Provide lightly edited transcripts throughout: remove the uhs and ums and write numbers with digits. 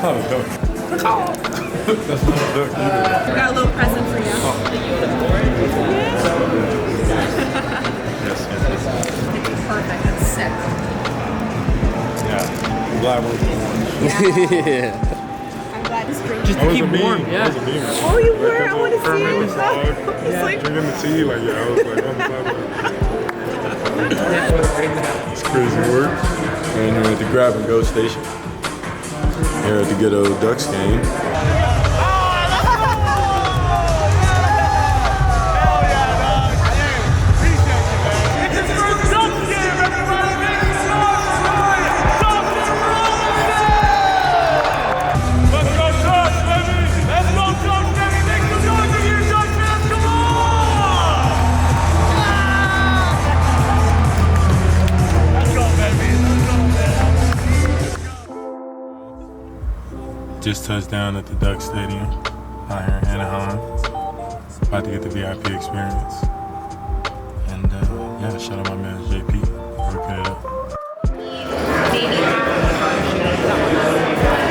not a duck. That's not a duck either. We got a little present for you. Yes. It'd be perfect. That's sick. Yeah. I'm glad we're Yeah. I'm glad it's drinking. Just to keep warm, yeah. Oh, you were? I want to see it. It's like drinking the tea, like, yeah, I was like, I'm glad. It's crazy work. And we're at the grab and go station. Here at the good old Ducks game. Just touched down at the Duck Stadium out here in Anaheim. About to get the VIP experience. And yeah, shout out my man JP. Working it up.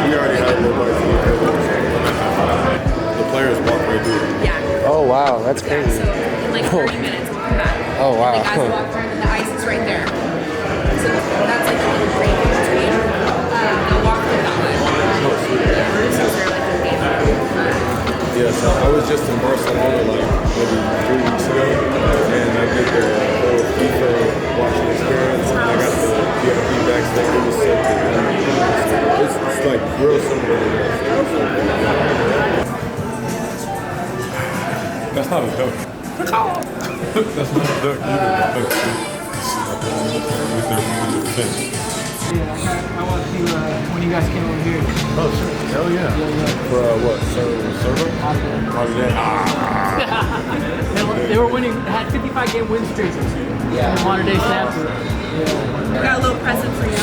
We already had a little the players walk right through. Yeah. Oh wow, that's crazy. Yeah, so in like 30 minutes we'll come back. Oh wow. And the guys walk through and the ice is right there. So that's like a little break in between. They'll walk through that way. Yeah, so I was just in Barcelona like maybe 3 weeks ago, and I did the whole FIFA watching experience, and I got the VIP backstage. It was so good. It's like real similar to that. That's not a duck. That's not a duck either. I want to see when you guys came over here. Oh, sure. Hell yeah. For what? Server? They were winning, had 55 game win streaks. Yeah. In modern day snaps. We got a little present for you.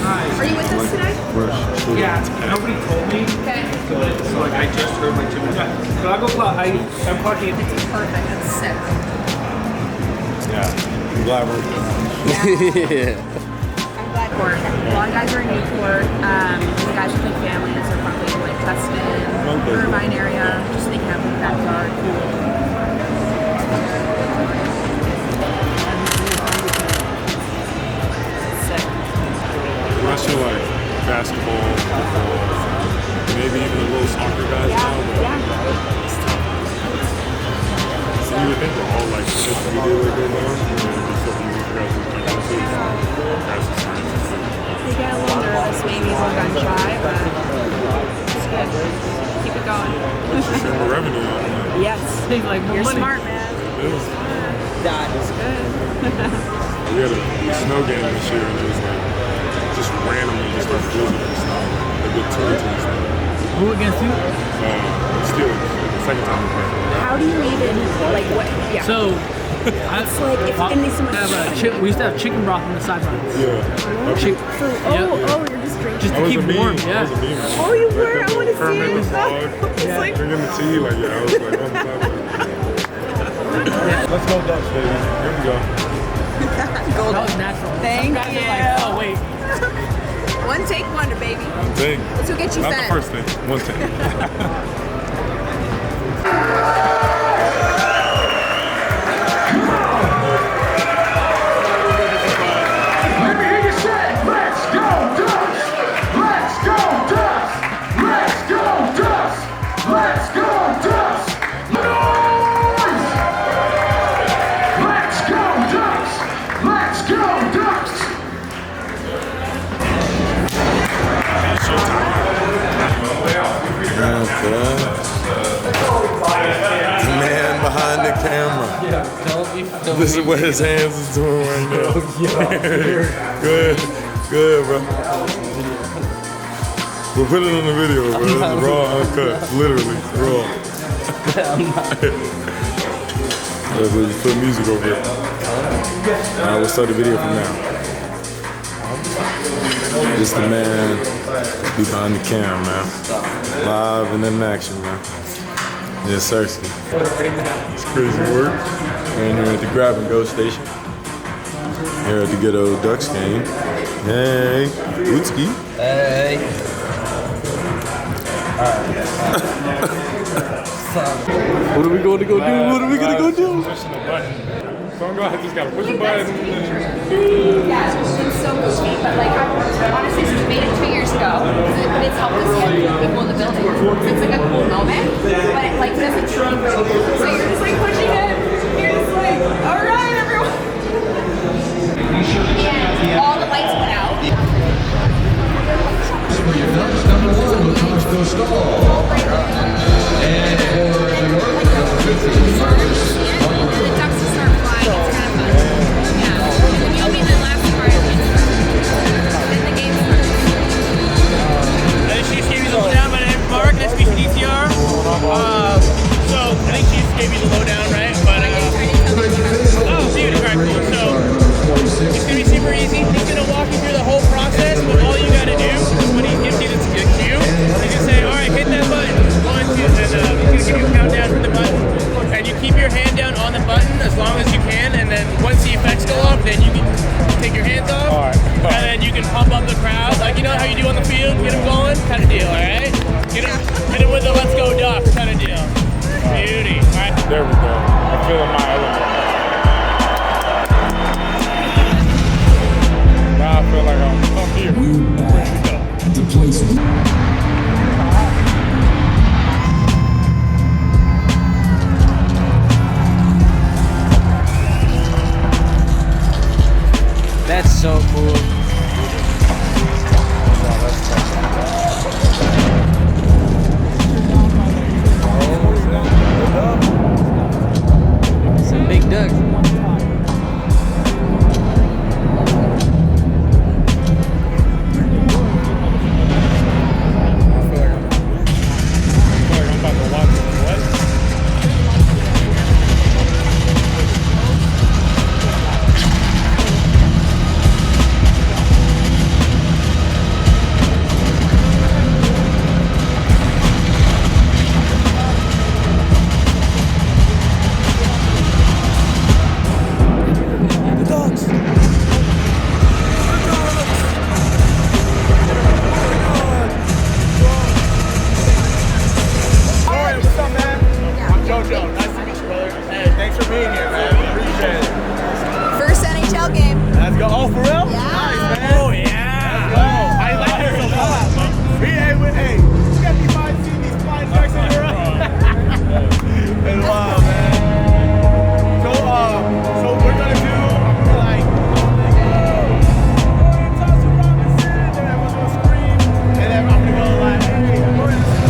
Are you with us today? Yeah, nobody told me. Okay. So like I just heard my two minutes. But I'll go I'm parking. It's perfect. That's sick. Yeah. I'm glad we're Yeah. I'm glad we're a lot of guys are in Newport. The guys with like families are probably in like Tustin, Irvine area, just so they can have a backyard. Sick. The rest are like basketball, football, maybe even a little soccer guys now. But it's tough. So you would think we're all like social media like right now. They get a little nervous, maybe a little gun shy, but it's good. Keep it going. More revenue. Yes. Like You're money. smart, man. That is good. We had a snow game this year, and it was like just randomly just started losing the snow. They did 2 teams. Who against you? Steelers. Second time we played. How do you even, like, what? Yeah. So, it's like, if and they so much we used to have chicken broth on the sidelines. Yeah. Chick- oh, you're just drinking. Just to keep warm, yeah. Oh, you were? I want to see it. It's like drinking the tea, like, yeah, I was like, on the side. Let's go Ducks, baby. Here we go. That was natural. Thank Some guys you. are like, oh wait. One take wonder, baby. One thing. Let's go get you Not fed. the first thing. One thing. The man behind the camera. This is what his hands is doing right now. Good, bro. We'll put it on the video, bro. This is raw, uncut. Literally, raw. Yeah, we'll just put music over it. Alright, we'll start the video from now. Just the man behind the camera, man. Live and in action, man. Yes, sir. It's crazy work. And we're at the grab and go station. Here at the Ghetto Ducks game. Hey, Woodski. Hey. What are we going to go do? What are we going to go do? Pushing the button. So I'm going to just gotta push the button. Yeah, it's so goofy, but like honestly, since we made it 2 years ago, but it's helped us get people in the building. It's like a cool moment, but it like doesn't change. So you're just like pushing it. You're just like, all right, everyone. And all the lights went out. Number 1, Thompson Stall. And for New York, number 50, Marcus. The ducks will start flying. It's kind of fun. Yeah. And you'll be the last part. Then the game starts. I think she just gave you the lowdown. My name's Mark, nice to meet you, DTR. So I think she just gave you the lowdown, right? But oh, dude, alright, cool. So it's gonna be super easy. He's gonna walk you through the whole process, but all you gotta do when he gives you the cue, he's gonna say, all right, hit that button. 1, 2, and he's gonna give you a countdown for the button, and you keep your hand down on the button as long as you can, and then once the effects go off, then you can take your hands off, and then you can pump up the crowd, like you know how you do on the field, get them going, kind of deal, all right? Hit him with the let's go Ducks kind of deal. Beauty. All right. There we go. I'm feeling my element. Now I feel like I'm here. We're back at the place. That's so cool. Some big ducks. I'm about to watch it. What? Dorian, what's up, man? I'm JoJo. Nice to meet you, brother. Hey, thanks for being here, man. Appreciate it. First NHL game. Let's go. Oh, for real? Yeah. Nice, man. Oh, yeah. Let's go. I like it so much. Hey, you got these flying ducks in your eye. It's wild, man. So we're gonna do like Thompson-Robinson, and then everyone's gonna scream, and then I'm gonna go like, hey, Dorian, let's go.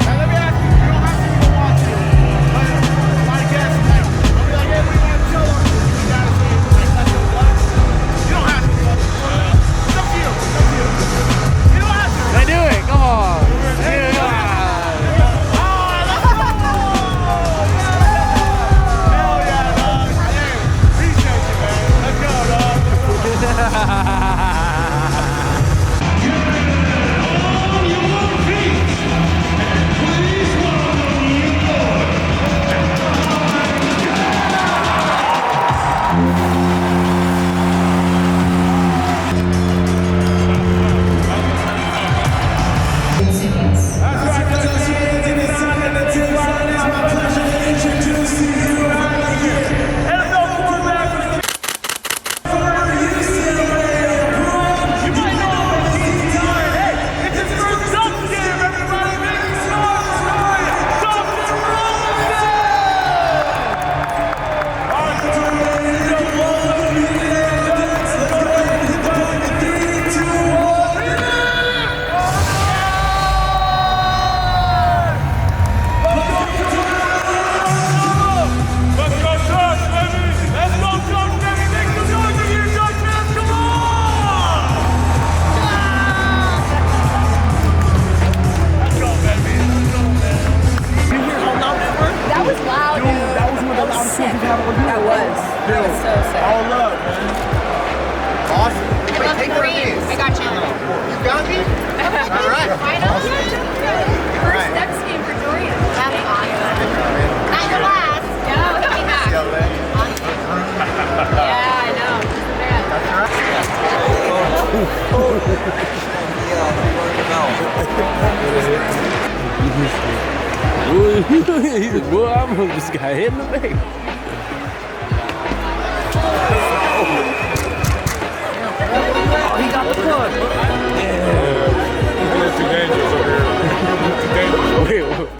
Now let me ask you, you don't have to even watch it, but my guess, like, I'll be like, hey, what do you want to tell them? You gotta say, like, let's go Ducks. You don't have to. It's up to you. It's up to you. You don't have to. I do it. Come on. First Ducks game for Dorian. That's awesome. Not your last. No. He said, boy, I almost just got hit in the face. Oh, he got the plug. He's a little too dangerous over here. Too dangerous. Wait, what?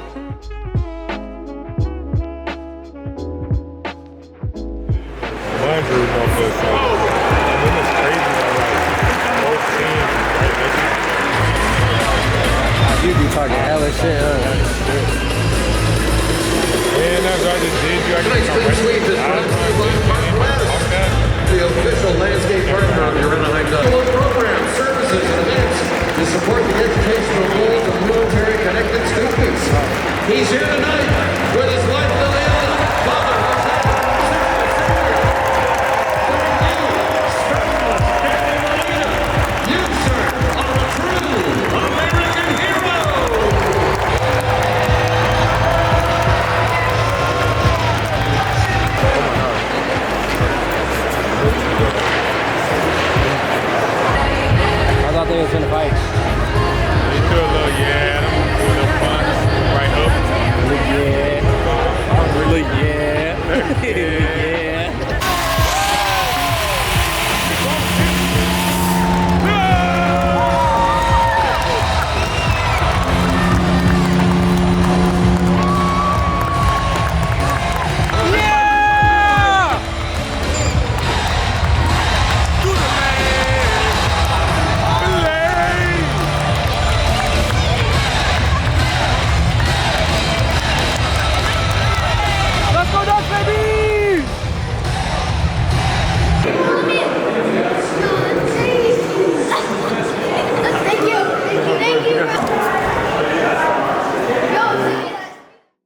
Laundry about this. I mean, it's crazy that like both teams, right? You be talking hella shit, And that's what I just did. You Tonight's clean sweep is brought to you by Park the official landscape partner of your Anaheim Ducks. Programs, services, and events to support the educational goals of military-connected students. He's here tonight.